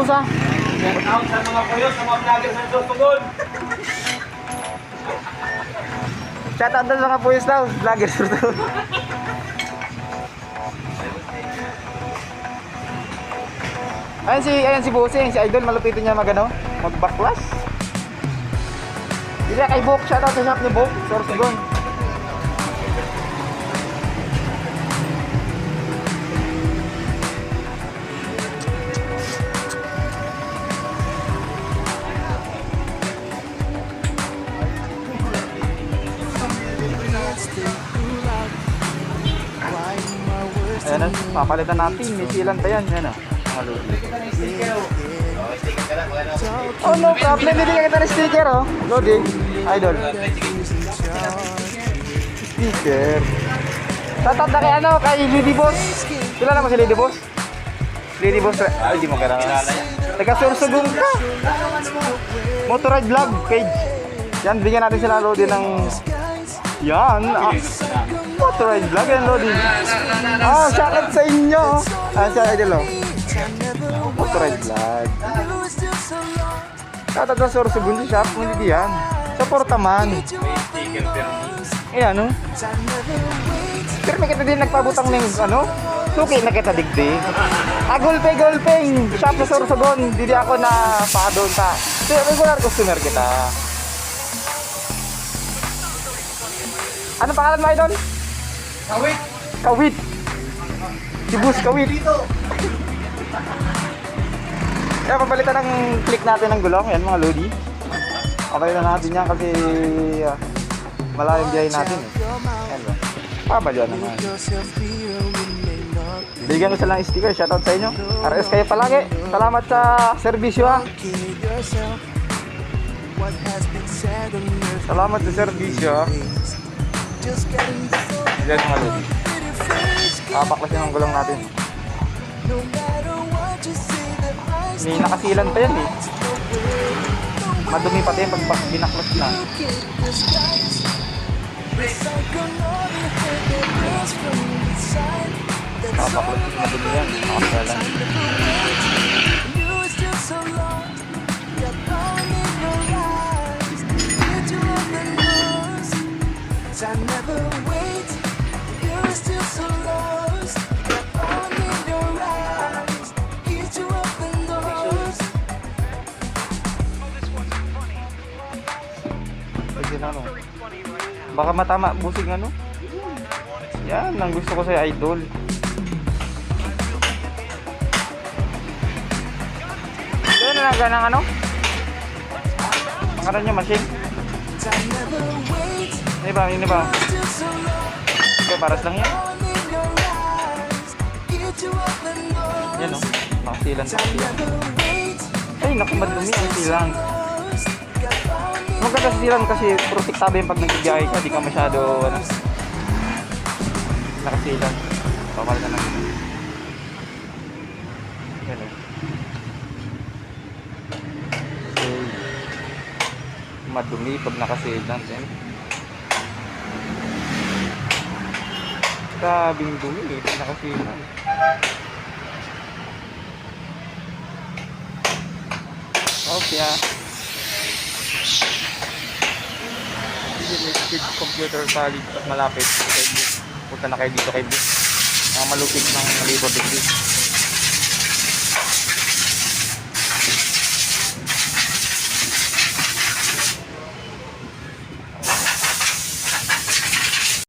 boss ha. Shout out sa mga kuyo, sa mga vlogger sa Sorsogon. Shout out doon sa mga puyos daw. Vlogger daw. Ayan si Bossing, si Idol, malupitin niya magano, mag-backlash. Hindi kay Bok, shout out sa shop ni Bok, Sorsogon. Ayan na, papalitan natin, may silan pa yan, yan ah. Oh no problem, bibigyan kita ng sticker oh. Lodi, Idol. Sticker. Tatat na kay ano, kay Lady Boss. Kilala mo si Lady Boss? Lady Boss, ay di mo kilala. Taga Sorsogon ka. Motorride vlog page. Yan, bigyan natin sila Lodi ng yan. Motorride vlog yan Lodi. Oh, shoutout sa inyo. Siya Idol oh. Motorride vlog. Shoutout sa Sorsogon shop, hindi yan. Suporta man. Ayan no. Pero may kita din nagpabutang ng ano. Suki na kita digdi. Gulpeng. Shop sa Sorsogon. Hindi ako na pakadon ta. Regular customer kita. Ano pangalan mo Idol? Kawit. Si Bus Kawit. Kaya papalitan ng click natin ng gulong. Yan mga Lodi. Okay na natin yan kasi malayong biyahe natin eh. Yan ba? Pabalyan naman. Bigyan ko silang sticker. Shoutout sa inyo. RS kayo palagi. Salamat sa serbisyo ha. Salamat sa serbisyo ha. Yan mga Lodi. Papaklasin ang gulong natin. May nakasilan pa yan eh. Madumi pati yung pag binaklas na. Papaklasin madumi yan. Nakasilan. I never wait, you're still so lost. On in your eyes, here's to open doors. Pwede na ano. Baka matama busing ano. Yan ang gusto ko sa Idol. Kaya na lang ganang ano. Pangalan niya machine. Ini ba? Okay, paras lang yan. Yan o, nakasilan pa siya. Ay, naku, madumi ang silang. Maganda sa silang kasi protektado yung pag nagbibiyahe ka, di ka masyado ano, nakasilan. Pamal ka na. Yan o. Okay. Madumi pag nakasilan. Yan. Sabing dumi, hindi nakasilan. Okay ah. Speed computer solid at malapit. Punta na kayo dito kay Bus. Malupit ng labor degree.